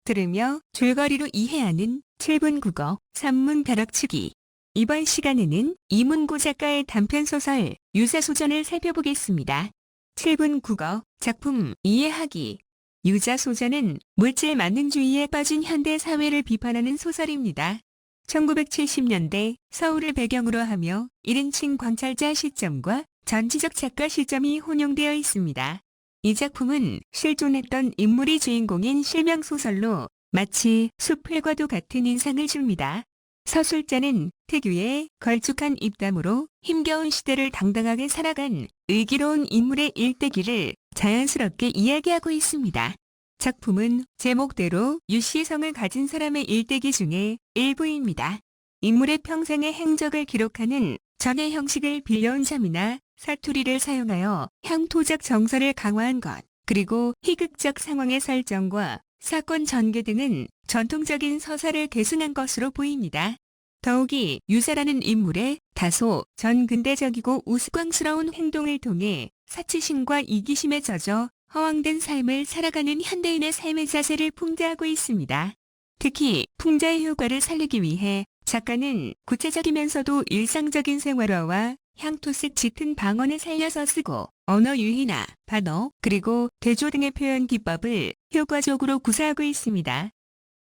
들으며 줄거리로 이해하는 7분 국어 산문 벼락치기. 이번 시간에는 이문고 작가의 단편소설 유자소전을 살펴보겠습니다. 7분 국어 작품 이해하기. 유자소전은 물질 만능주의에 빠진 현대 사회를 비판하는 소설입니다. 1970년대 서울을 배경으로 하며 1인칭 관찰자 시점과 전지적 작가 시점이 혼용되어 있습니다. 이 작품은 실존했던 인물이 주인공인 실명소설로 마치 수필과도 같은 인상을 줍니다. 서술자는 특유의 걸쭉한 입담으로 힘겨운 시대를 당당하게 살아간 의기로운 인물의 일대기를 자연스럽게 이야기하고 있습니다. 작품은 제목대로 유시성을 가진 사람의 일대기 중에 일부입니다. 인물의 평생의 행적을 기록하는 전의 형식을 빌려온 잠이나 사투리를 사용하여 향토적 정서를 강화한 것, 그리고 희극적 상황의 설정과 사건 전개 등은 전통적인 서사를 계승한 것으로 보입니다. 더욱이 유자라는 인물의 다소 전근대적이고 우스꽝스러운 행동을 통해 사치심과 이기심에 젖어 허황된 삶을 살아가는 현대인의 삶의 자세를 풍자하고 있습니다. 특히 풍자의 효과를 살리기 위해 작가는 구체적이면서도 일상적인 생활어와 향토식 짙은 방언을 살려서 쓰고 언어 유희나 반어 그리고 대조 등의 표현 기법을 효과적으로 구사하고 있습니다.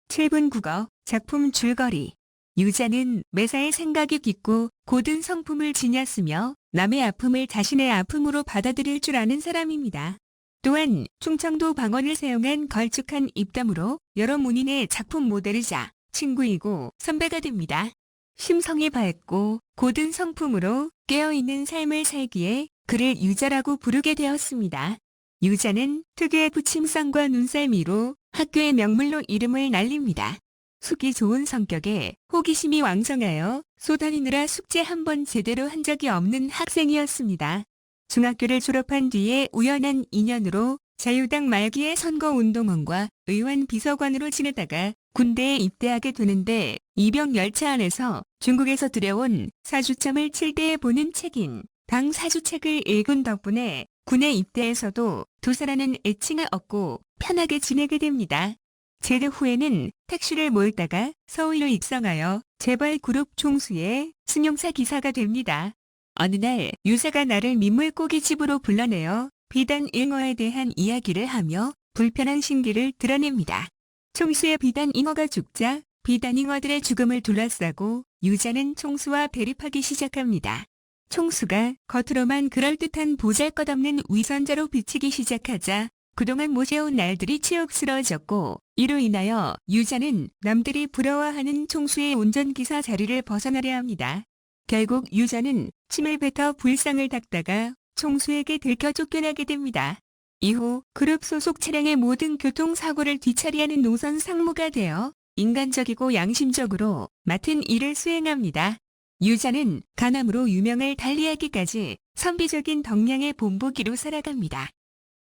7분 국어 작품 줄거리. 유자는 매사에 생각이 깊고 고든 성품을 지녔으며 남의 아픔을 자신의 아픔으로 받아들일 줄 아는 사람입니다. 또한 충청도 방언을 사용한 걸쭉한 입담으로 여러 문인의 작품 모델이자 친구이고 선배가 됩니다. 심성이 밝고 고든 성품으로 깨어있는 삶을 살기에 그를 유자라고 부르게 되었습니다. 유자는 특유의 부침성과 눈썰미로 학교의 명물로 이름을 날립니다. 숙이 좋은 성격에 호기심이 왕성하여 쏘다니느라 숙제 한 번 제대로 한 적이 없는 학생이었습니다. 중학교를 졸업한 뒤에 우연한 인연으로 자유당 말기의 선거운동원과 의원 비서관으로 지내다가 군대에 입대하게 되는데 이병 열차 안에서 중국에서 들여온 사주점을 칠대에 보는 책인 당 사주책을 읽은 덕분에 군에 입대해서도 도사라는 애칭을 얻고 편하게 지내게 됩니다. 제대 후에는 택시를 몰다가 서울로 입성하여 재벌 그룹 총수의 승용차 기사가 됩니다. 어느 날 유자가 나를 민물고기 집으로 불러내어 비단 잉어에 대한 이야기를 하며 불편한 신기를 드러냅니다. 총수의 비단 잉어가 죽자 비단 잉어들의 죽음을 둘러싸고 유자는 총수와 대립하기 시작합니다. 총수가 겉으로만 그럴듯한 보잘것없는 위선자로 비치기 시작하자 그동안 모셔온 날들이 치욕스러워졌고 이로 인하여 유자는 남들이 부러워하는 총수의 운전기사 자리를 벗어나려 합니다. 결국 유자는 침을 뱉어 불상을 닦다가 총수에게 들켜 쫓겨나게 됩니다. 이후 그룹 소속 차량의 모든 교통사고를 뒤처리하는 노선 상무가 되어 인간적이고 양심적으로 맡은 일을 수행합니다. 유자는 가남으로 유명을 달리하기까지 선비적인 덕량의 본보기로 살아갑니다.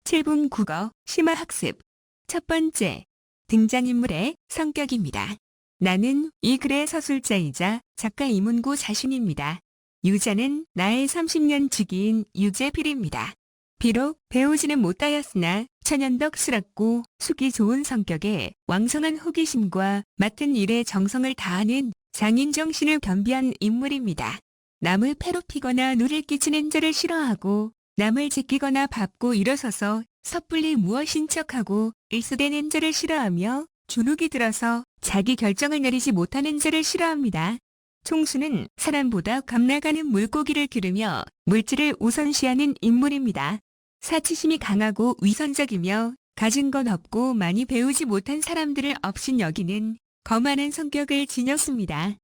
7분 국어 심화학습. 첫 번째, 등장인물의 성격입니다. 나는 이 글의 서술자이자 작가 이문고 자신입니다. 유자는 나의 30년 지기인 유재필입니다. 비록 배우지는 못하였으나 천연덕스럽고 숙이 좋은 성격에 왕성한 호기심과 맡은 일에 정성을 다하는 장인 정신을 겸비한 인물입니다. 남을 괴롭히거나 누를 끼치는 자를 싫어하고 남을 제끼거나 밟고 일어서서 섣불리 무엇인 척하고 일수되는 자를 싫어하며 주눅이 들어서 자기 결정을 내리지 못하는 자를 싫어합니다. 총수는 사람보다 감나가는 물고기를 기르며 물질을 우선시하는 인물입니다. 사치심이 강하고 위선적이며 가진 것 없고 많이 배우지 못한 사람들을 업신여기는 거만한 성격을 지녔습니다.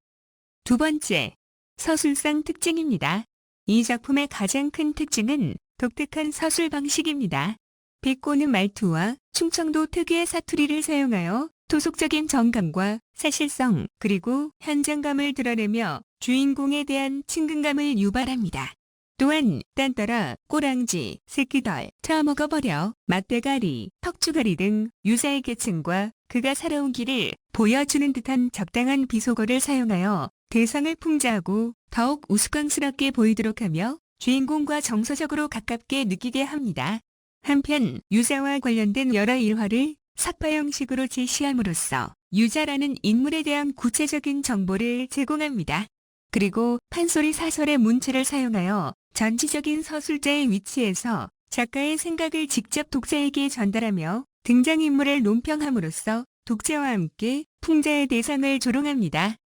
두 번째, 서술상 특징입니다. 이 작품의 가장 큰 특징은 독특한 서술 방식입니다. 비꼬는 말투와 충청도 특유의 사투리를 사용하여 토속적인 정감과 사실성 그리고 현장감을 드러내며 주인공에 대한 친근감을 유발합니다. 또한 딴따라, 꼬랑지, 새끼덜, 처먹어버려, 맛대가리, 턱주가리 등 유사의 계층과 그가 살아온 길을 보여주는 듯한 적당한 비속어를 사용하여 대상을 풍자하고 더욱 우스꽝스럽게 보이도록 하며 주인공과 정서적으로 가깝게 느끼게 합니다. 한편 유자와 관련된 여러 일화를 삭파 형식으로 제시함으로써 유자라는 인물에 대한 구체적인 정보를 제공합니다. 그리고 판소리 사설의 문체를 사용하여 전지적인 서술자의 위치에서 작가의 생각을 직접 독자에게 전달하며 등장인물을 논평함으로써 독자와 함께 풍자의 대상을 조롱합니다.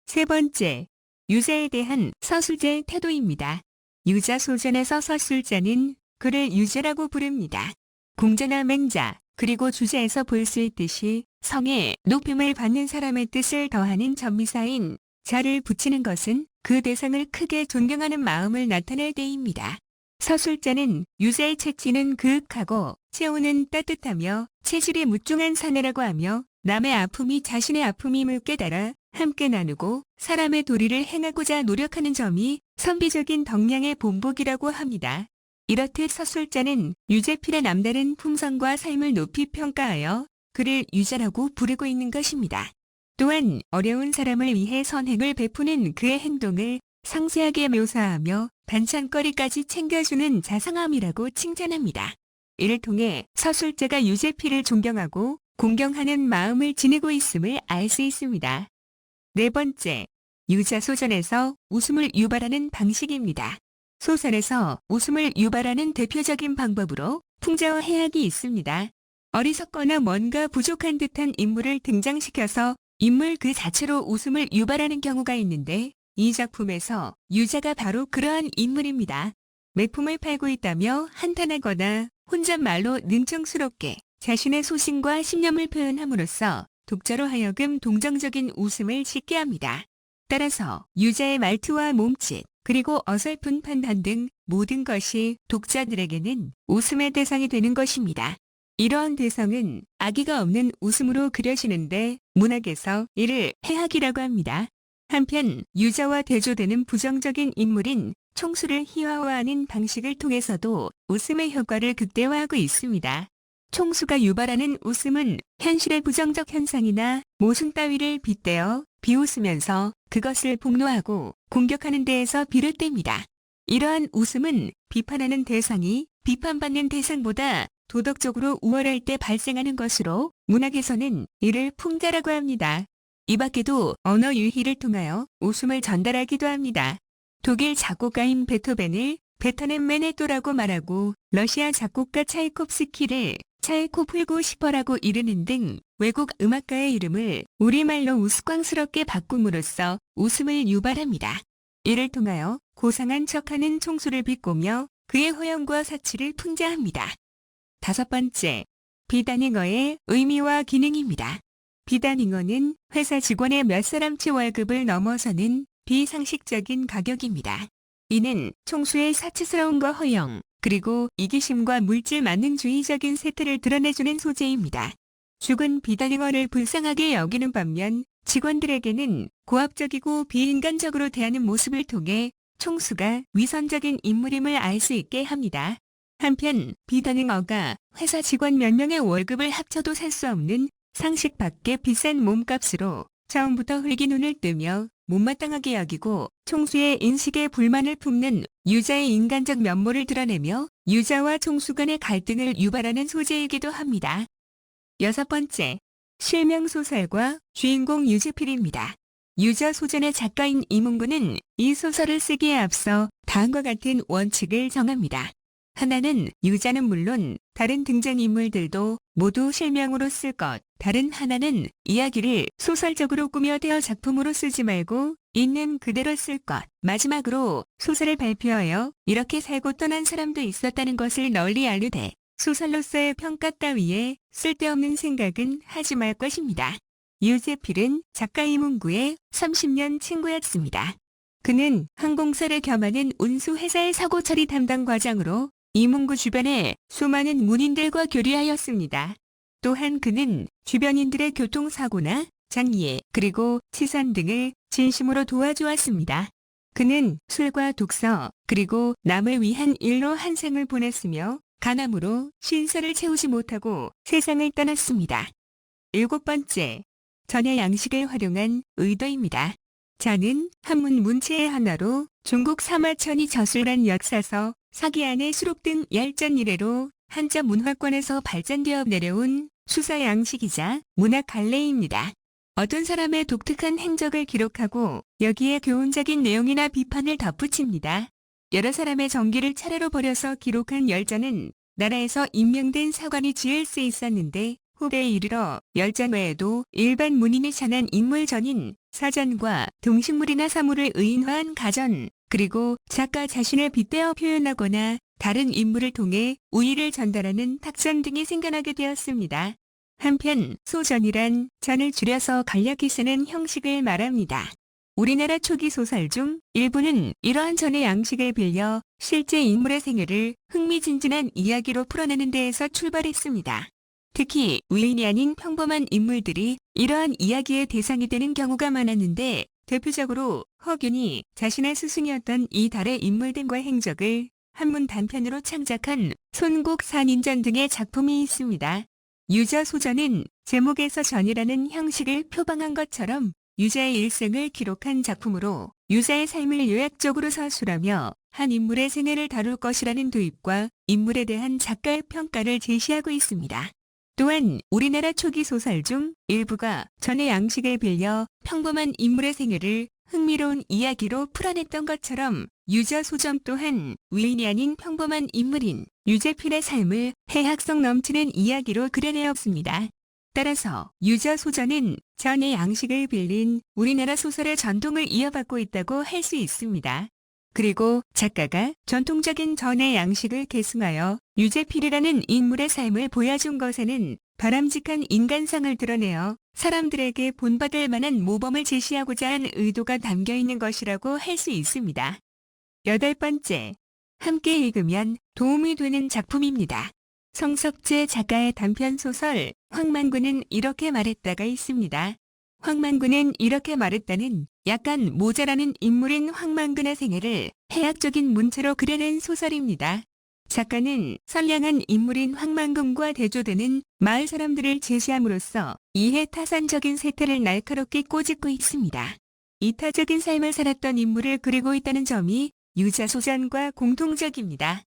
세 번째, 유자에 대한 서술자의 태도입니다. 유자소전에서 서술자는 그를 유자라고 부릅니다. 공자나 맹자, 그리고 주자에서 볼 수 있듯이 성에 높임을 받는 사람의 뜻을 더하는 전미사인 자를 붙이는 것은 그 대상을 크게 존경하는 마음을 나타낼 때입니다. 서술자는 유자의 채취는 그윽하고 체온은 따뜻하며 체질이 무중한 사내라고 하며 남의 아픔이 자신의 아픔임을 깨달아 함께 나누고 사람의 도리를 행하고자 노력하는 점이 선비적인 덕량의 본보기라고 합니다. 이렇듯 서술자는 유재필의 남다른 품성과 삶을 높이 평가하여 그를 유자라고 부르고 있는 것입니다. 또한 어려운 사람을 위해 선행을 베푸는 그의 행동을 상세하게 묘사하며 반찬거리까지 챙겨주는 자상함이라고 칭찬합니다. 이를 통해 서술자가 유재필을 존경하고 공경하는 마음을 지니고 있음을 알 수 있습니다. 네 번째, 유자소전에서 웃음을 유발하는 방식입니다. 소설에서 웃음을 유발하는 대표적인 방법으로 풍자와 해악이 있습니다. 어리석거나 뭔가 부족한 듯한 인물을 등장시켜서 인물 그 자체로 웃음을 유발하는 경우가 있는데 이 작품에서 유자가 바로 그러한 인물입니다. 매품을 팔고 있다며 한탄하거나 혼잣말로 능청스럽게 자신의 소신과 신념을 표현함으로써 독자로 하여금 동정적인 웃음을 짓게 합니다. 따라서 유자의 말투와 몸짓, 그리고 어설픈 판단 등 모든 것이 독자들에게는 웃음의 대상이 되는 것입니다. 이러한 대상은 악의가 없는 웃음으로 그려지는데 문학에서 이를 해악이라고 합니다. 한편 유자와 대조되는 부정적인 인물인 총수를 희화화하는 방식을 통해서도 웃음의 효과를 극대화하고 있습니다. 총수가 유발하는 웃음은 현실의 부정적 현상이나 모순 따위를 빗대어 비웃으면서 그것을 폭로하고 공격하는 데에서 비롯됩니다. 이러한 웃음은 비판하는 대상이 비판받는 대상보다 도덕적으로 우월할 때 발생하는 것으로 문학에서는 이를 풍자라고 합니다. 이 밖에도 언어 유희를 통하여 웃음을 전달하기도 합니다. 독일 작곡가인 베토벤을 베터넨 메네토라고 말하고 러시아 작곡가 차이콥스키를 차이코프고 싶어라고 이르는 등 외국 음악가의 이름을 우리말로 우스꽝스럽게 바꿈으로써 웃음을 유발합니다. 이를 통하여 고상한 척하는 총수를 비꼬며 그의 호연과 사치를 풍자합니다. 다섯 번째, 비단잉어의 의미와 기능입니다. 비단잉어는 회사 직원의 몇 사람치 월급을 넘어서는 비상식적인 가격입니다. 이는 총수의 사치스러움과 허영, 그리고 이기심과 물질 만능주의적인 세태를 드러내주는 소재입니다. 죽은 비단잉어를 불쌍하게 여기는 반면 직원들에게는 고압적이고 비인간적으로 대하는 모습을 통해 총수가 위선적인 인물임을 알 수 있게 합니다. 한편 비단잉어가 회사 직원 몇 명의 월급을 합쳐도 살 수 없는 상식 밖의 비싼 몸값으로 처음부터 흘기눈을 뜨며 못마땅하게 여기고 총수의 인식에 불만을 품는 유자의 인간적 면모를 드러내며 유자와 총수 간의 갈등을 유발하는 소재이기도 합니다. 여섯 번째, 실명소설과 주인공 유재필입니다. 유자소전의 작가인 이문구는 이 소설을 쓰기에 앞서 다음과 같은 원칙을 정합니다. 하나는 유자는 물론 다른 등장인물들도 모두 실명으로 쓸 것. 다른 하나는 이야기를 소설적으로 꾸며대어 작품으로 쓰지 말고 있는 그대로 쓸 것. 마지막으로 소설을 발표하여 이렇게 살고 떠난 사람도 있었다는 것을 널리 알리되 소설로서의 평가 따위에 쓸데없는 생각은 하지 말 것입니다. 유재필은 작가 이문구의 30년 친구였습니다. 그는 항공사를 겸하는 운수회사의 사고처리 담당 과장으로 이문구 주변에 수많은 문인들과 교류하였습니다. 또한 그는 주변인들의 교통사고나 장애 그리고 치산 등을 진심으로 도와주었습니다. 그는 술과 독서 그리고 남을 위한 일로 한 생을 보냈으며 간암으로 신사를 채우지 못하고 세상을 떠났습니다. 일곱 번째, 전야 양식을 활용한 의도입니다. 자는 한문 문체의 하나로 중국 사마천이 저술한 역사서 사기 안의 수록 등 열전 이래로 한자 문화권에서 발전되어 내려온 수사 양식이자 문학 갈래입니다. 어떤 사람의 독특한 행적을 기록하고 여기에 교훈적인 내용이나 비판을 덧붙입니다. 여러 사람의 정기를 차례로 벌여서 기록한 열전은 나라에서 임명된 사관이 지을 수 있었는데 후대에 이르러 열전 외에도 일반 문인이 전한 인물전인 사전과 동식물이나 사물을 의인화한 가전, 그리고 작가 자신을 빗대어 표현하거나 다른 인물을 통해 우의를 전달하는 탁전 등이 생겨나게 되었습니다. 한편 소전이란 전을 줄여서 간략히 쓰는 형식을 말합니다. 우리나라 초기 소설 중 일부는 이러한 전의 양식을 빌려 실제 인물의 생애를 흥미진진한 이야기로 풀어내는 데에서 출발했습니다. 특히 위인이 아닌 평범한 인물들이 이러한 이야기의 대상이 되는 경우가 많았는데 대표적으로 허균이 자신의 스승이었던 이 달의 인물 등과 행적을 한문 단편으로 창작한 손국산인전 등의 작품이 있습니다. 유자소전은 제목에서 전이라는 형식을 표방한 것처럼 유자의 일생을 기록한 작품으로 유자의 삶을 요약적으로 서술하며 한 인물의 생애를 다룰 것이라는 도입과 인물에 대한 작가의 평가를 제시하고 있습니다. 또한 우리나라 초기 소설 중 일부가 전의 양식을 빌려 평범한 인물의 생애를 흥미로운 이야기로 풀어냈던 것처럼 유자소전 또한 위인이 아닌 평범한 인물인 유재필의 삶을 해학성 넘치는 이야기로 그려내었습니다. 따라서 유자소전은 전의 양식을 빌린 우리나라 소설의 전통을 이어받고 있다고 할 수 있습니다. 그리고 작가가 전통적인 전의 양식을 계승하여 유재필이라는 인물의 삶을 보여준 것에는 바람직한 인간상을 드러내어 사람들에게 본받을 만한 모범을 제시하고자 한 의도가 담겨 있는 것이라고 할 수 있습니다. 8번째, 함께 읽으면 도움이 되는 작품입니다. 성석재 작가의 단편소설 황만구는 이렇게 말했다가 있습니다. 황만구는 이렇게 말했다는 약간 모자라는 인물인 황만근의 생애를 해학적인 문체로 그려낸 소설입니다. 작가는 선량한 인물인 황만근과 대조되는 마을 사람들을 제시함으로써 이해타산적인 세태를 날카롭게 꼬집고 있습니다. 이타적인 삶을 살았던 인물을 그리고 있다는 점이 유자소전과 공통적입니다.